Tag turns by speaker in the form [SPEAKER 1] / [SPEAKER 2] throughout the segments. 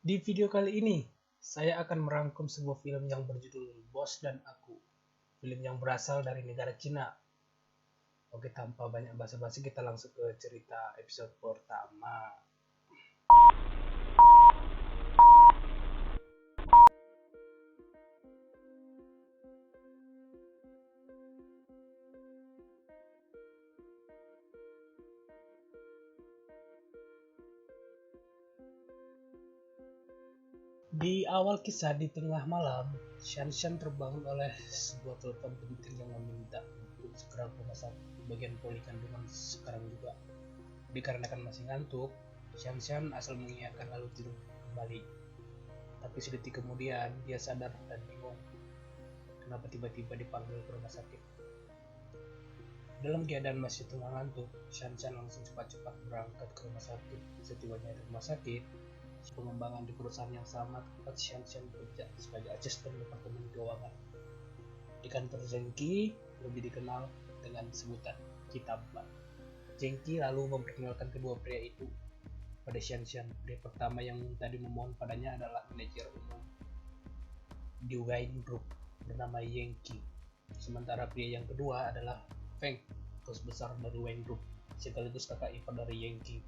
[SPEAKER 1] Di video kali ini, saya akan merangkum sebuah film yang berjudul Boss dan Aku. Film yang berasal dari negara Cina. Oke, tanpa banyak basa-basi kita langsung ke cerita episode pertama. Di awal kisah, di tengah malam, Shanshan terbangun oleh sebuah telepon penting yang meminta untuk segera ke rumah sakit di bagian poli kandungan sekarang juga. Dikarenakan masih ngantuk, Shanshan asal mengiyakan lalu tidur kembali. Tapi sedetik kemudian, dia sadar dan bingung kenapa tiba-tiba dipanggil ke rumah sakit. Dalam keadaan masih tengah ngantuk, Shanshan langsung cepat-cepat berangkat ke rumah sakit. Setibanya di rumah sakit, pengembangan di perusahaan yang sama tempat Shanshan bekerja sebagai asisten departemen keuangan. Di kantor Zengki, lebih dikenal dengan sebutan Kitamban. Zengki lalu memperkenalkan kedua pria itu pada Shanshan. Pria pertama yang tadi memohon padanya adalah manajer umum di Wine Group bernama Yengki. Sementara pria yang kedua adalah Feng, bos besar dari Wine Group, sekaligus kakak ipar dari Yengki.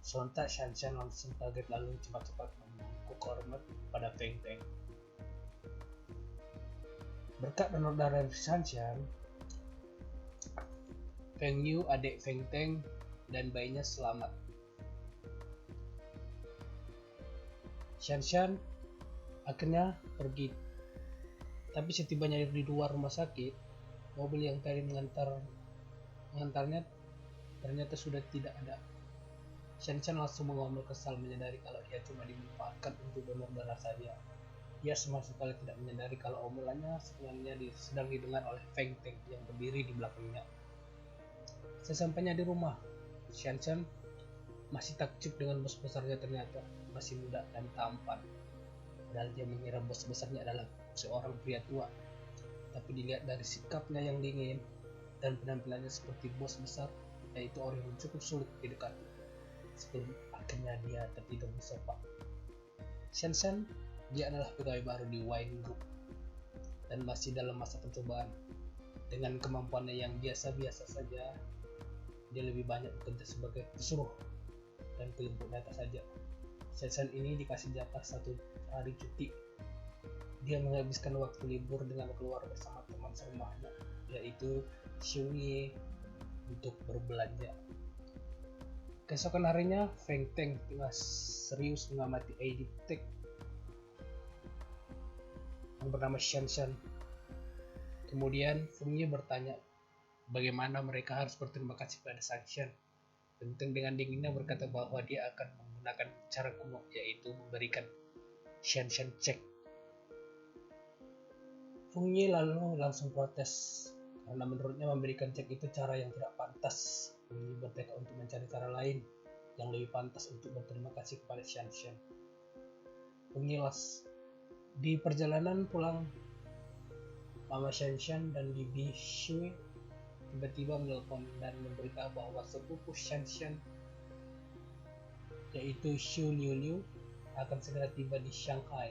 [SPEAKER 1] Sontak Shanshan langsung kaget lalu cepat-cepat membungkuk hormat pada Feng. Berkat donor darah dari Shanshan, Feng Yu, adik Feng Teng, dan bayinya selamat. Shanshan akhirnya pergi. Tapi setibanya di luar rumah sakit, mobil yang tadi mengantarnya ternyata sudah tidak ada. Shanshan langsung mengomel kesal menyadari kalau ia cuma dimanfaatkan untuk donor darah saja. Ia sama sekali tidak menyadari kalau omelannya sebenarnya sedang didengar oleh Feng Teng yang berdiri di belakangnya. Sesampainya di rumah, Shanshan masih takjub dengan bos besarnya ternyata masih muda dan tampan. Padahal dia mengira bos besarnya adalah seorang pria tua. Tapi dilihat dari sikapnya yang dingin dan penampilannya seperti bos besar, yaitu orang yang cukup sulit didekati. Sebelum akhirnya dia tertidur di sofa. Shanshan, dia adalah pegawai baru di Wine Group dan masih dalam masa percobaan. Dengan kemampuannya yang biasa-biasa saja, dia lebih banyak bekerja sebagai pesuruh dan penjemput data saja. Shanshan ini dikasih jatah 1 hari cuti. Dia menghabiskan waktu libur dengan keluar bersama teman serumahnya, yaitu Xiuye, untuk berbelanja. Keesokan harinya, Feng Teng tengah serius mengamati ID Tech yang bernama Shanshan. Kemudian Feng Yu bertanya bagaimana mereka harus berterima kasih pada Shanshan. Feng Teng dengan dinginnya berkata bahwa dia akan menggunakan cara kuno, yaitu memberikan Shanshan cek. Feng Yu lalu langsung protes karena menurutnya memberikan cek itu cara yang tidak pantas. Feng Yu bertekad untuk mencari cara lain yang lebih pantas untuk berterima kasih kepada Shanshan. Pengilas di perjalanan pulang, Mama Shanshan dan Bibi Shui tiba-tiba menelpon dan memberitahu bahwa sepupu Shanshan, yaitu Xu Liu, akan segera tiba di Shanghai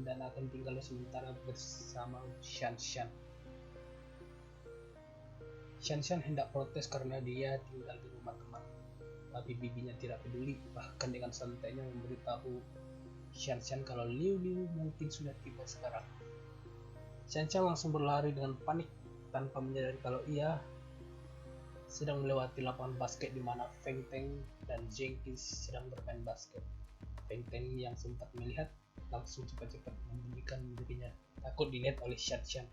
[SPEAKER 1] dan akan tinggal sementara bersama Shanshan. Shanshan hendak protes karena dia tinggal di rumah teman, tapi bibinya tidak peduli, bahkan dengan santainya memberitahu Shanshan kalau Liu mungkin sudah tiba sekarang. Shanshan langsung berlari dengan panik tanpa menyadari kalau ia sedang melewati lapangan basket di mana Feng Teng dan Zengki sedang bermain basket. Feng Teng yang sempat melihat langsung cepat-cepat membunyikan dirinya, takut dilihat oleh Shanshan.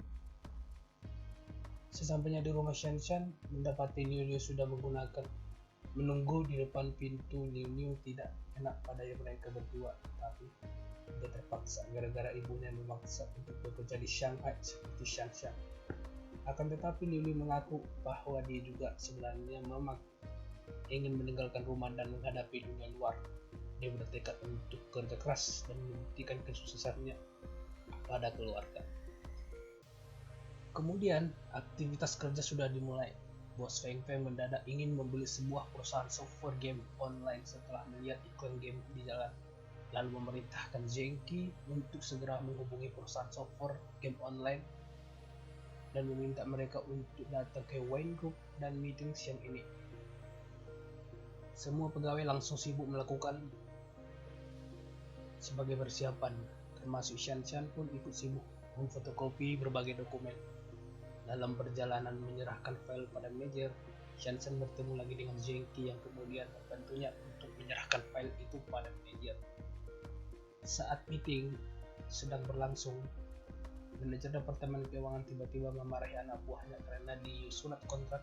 [SPEAKER 1] Sesampainya di rumah, Shanshan mendapati Liu sudah menunggu di depan pintu. Liu tidak enak pada mereka berdua, tapi dia terpaksa gara-gara ibunya memaksa untuk bekerja di Shanghai seperti Shanshan. Akan tetapi Liu mengaku bahwa dia juga sebenarnya memang ingin meninggalkan rumah dan menghadapi dunia luar. Dia bertekad untuk kerja keras dan membuktikan kesuksesannya pada keluarga. Kemudian aktivitas kerja sudah dimulai. Bos Feng mendadak ingin membeli sebuah perusahaan software game online setelah melihat iklan game di jalan. lalu memerintahkan Zenki untuk segera menghubungi perusahaan software game online dan meminta mereka untuk datang ke Wayne Group dan meeting siang ini. Semua pegawai langsung sibuk melakukan sebagai persiapan, termasuk Shan pun ikut sibuk memfotokopi berbagai dokumen. Dalam perjalanan menyerahkan file pada manajer, Shan bertemu lagi dengan Zenki yang kemudian membantunya untuk menyerahkan file itu pada manajer. Saat meeting sedang berlangsung, manajer departemen keuangan tiba-tiba memarahi anak buahnya karena di surat kontrak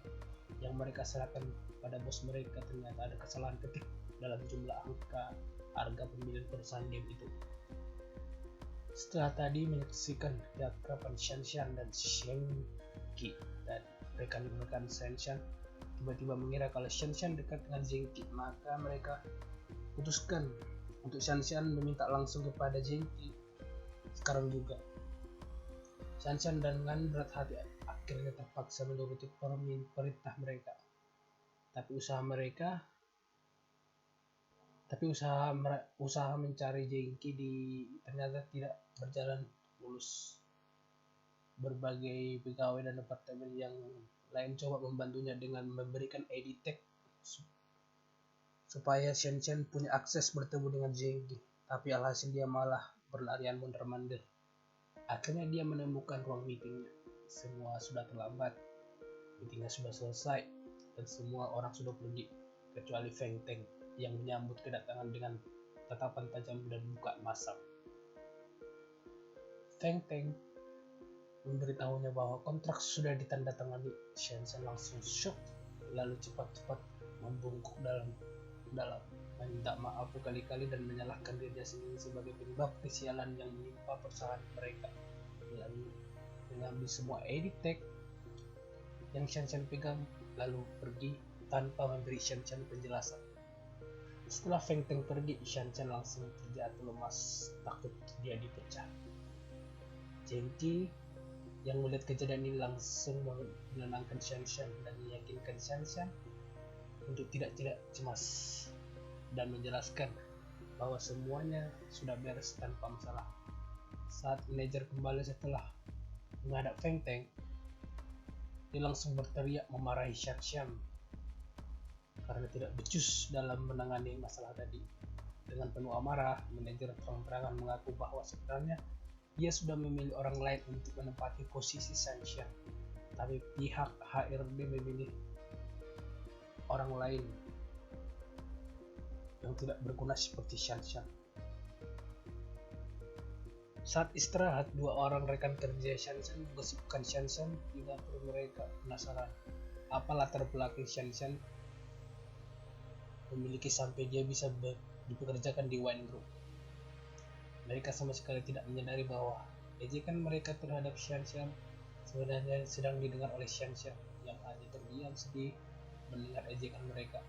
[SPEAKER 1] yang mereka serahkan pada bos mereka ternyata ada kesalahan ketik dalam jumlah angka harga pembelian perusahaan game itu. Setelah tadi menyaksikan keakraban Shan dan Zenki dan rekan-rekan Shan tiba-tiba mengira kalau Shan dekat dengan Zenki, maka mereka putuskan untuk Shan meminta langsung kepada Zenki sekarang juga. Shan dengan berat hati akhirnya terpaksa menuruti perintah mereka. Tapi usaha mencari Zenki ternyata tidak berjalan mulus. Berbagai pegawai dan departemen yang lain coba membantunya dengan memberikan ID tag supaya Shan punya akses bertemu dengan Zenki, tapi alhasil dia malah berlarian mondar-mandir. Akhirnya dia menemukan ruang meetingnya. Semua sudah terlambat, meetingnya sudah selesai, dan semua orang sudah pergi, kecuali Feng Teng yang menyambut kedatangan dengan tatapan tajam dan muka masam. Feng Teng memberitahunya bahwa kontrak sudah ditandatangani. Shan langsung shock, lalu cepat-cepat membungkuk dalam meminta maaf berkali-kali dan menyalahkan dirinya sendiri sebagai penyebab kesialan yang menimpa perusahaan mereka. Lalu mengambil semua ID tag yang Shan pegang, lalu pergi tanpa memberi Shan penjelasan. Setelah Feng Teng pergi, Shan langsung terjatuh lemas, takut dia dipecat. Zenki yang melihat kejadian ini langsung menenangkan Shan dan meyakinkan Shan untuk tidak cemas dan menjelaskan bahwa semuanya sudah beres tanpa masalah. Saat manajer kembali setelah menghadap Feng Teng, dia langsung berteriak memarahi Shan karena tidak becus dalam menangani masalah tadi. Dengan penuh amarah, manajer terang-terangan mengaku bahwa sebenarnya dia sudah memilih orang lain untuk menempati posisi Shan, tapi pihak HRD memilih orang lain yang tidak berguna seperti Shan. Saat istirahat, dua orang rekan kerja Shan menggosipkan Shan di dapur. Mereka penasaran apa latar belakang Shan memiliki sampai dia bisa dipekerjakan di Wayne Group. Mereka sama sekali tidak menyadari bahwa ejekan mereka terhadap Shan sebenarnya sedang didengar oleh Shan yang hanya terdiam sedih mendengar ejekan mereka.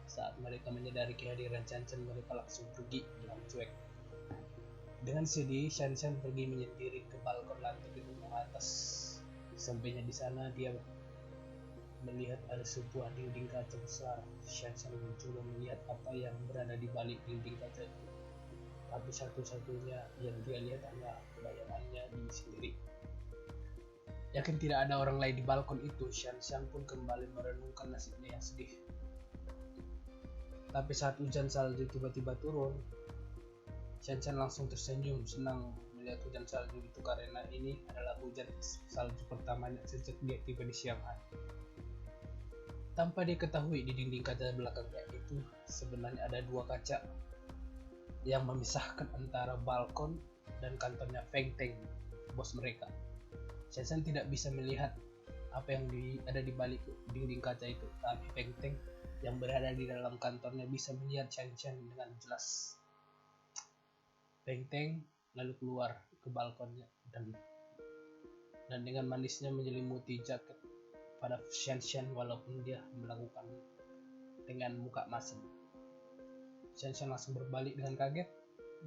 [SPEAKER 1] Saat mereka menyadari kehadiran Shan, mereka langsung pergi dengan cuek. Dengan sedih, Shan pergi menyendiri ke balkon lantai gedung atas. Sampainya di sana, dia melihat ada sebuah dinding kaca besar. Shan mencoba melihat apa yang berada di balik dinding kaca itu, tapi satu-satunya yang dia lihat hanya bayangannya diri sendiri. Yakin tidak ada orang lain di balkon itu, Shan pun kembali merenungkan nasibnya yang sedih. Tapi saat hujan salju tiba-tiba turun, Shan langsung tersenyum senang melihat hujan salju itu karena ini adalah hujan salju pertamanya sejak dia tiba di siang hari. Tanpa diketahui di dinding kaca belakangnya itu sebenarnya ada dua kaca yang memisahkan antara balkon dan kantornya Feng Teng, bos mereka. Shan tidak bisa melihat apa yang ada di balik dinding kaca itu, tapi Feng Teng yang berada di dalam kantornya bisa melihat Shan dengan jelas. Feng Teng lalu keluar ke balkonnya dan dengan manisnya menyelimuti jaket pada Shan walaupun dia melakukan dengan muka masam. Shan langsung berbalik dengan kaget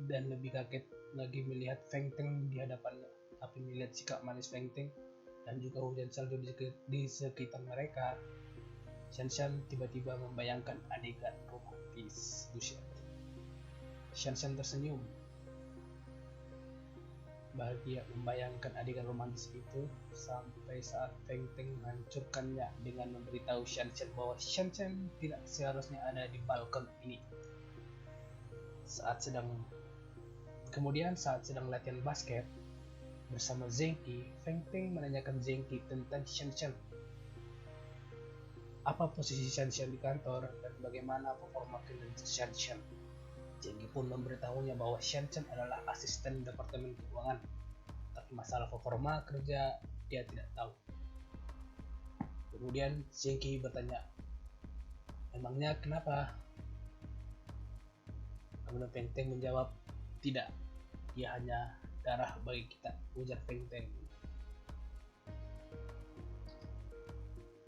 [SPEAKER 1] dan lebih kaget lagi melihat Feng Teng di hadapannya. Tapi melihat sikap manis Feng Teng dan juga hujan salju di sekitar mereka, Shan tiba-tiba membayangkan adegan romantis. Shen Shen tersenyum bahagia membayangkan adegan romantis itu sampai saat Feng Teng menghancurkannya dengan memberitahu Shen Shen bahwa Shen Shen tidak seharusnya ada di balkon ini. Kemudian saat sedang latihan basket bersama Zhengqi, Feng Teng menanyakan Zhengqi tentang Shen Shen. Apa posisi Shen Shen di kantor dan bagaimana performa kinerja Shen Shen. Zhengqi pun memberitahunya bahwa Shen Shen adalah asisten departemen keuangan, tapi masalah performa kerja dia tidak tahu. Kemudian Zhengqi bertanya, emangnya kenapa? Kemudian Feng Teng menjawab, tidak, dia hanya darah bagi kita, ujar Feng Teng.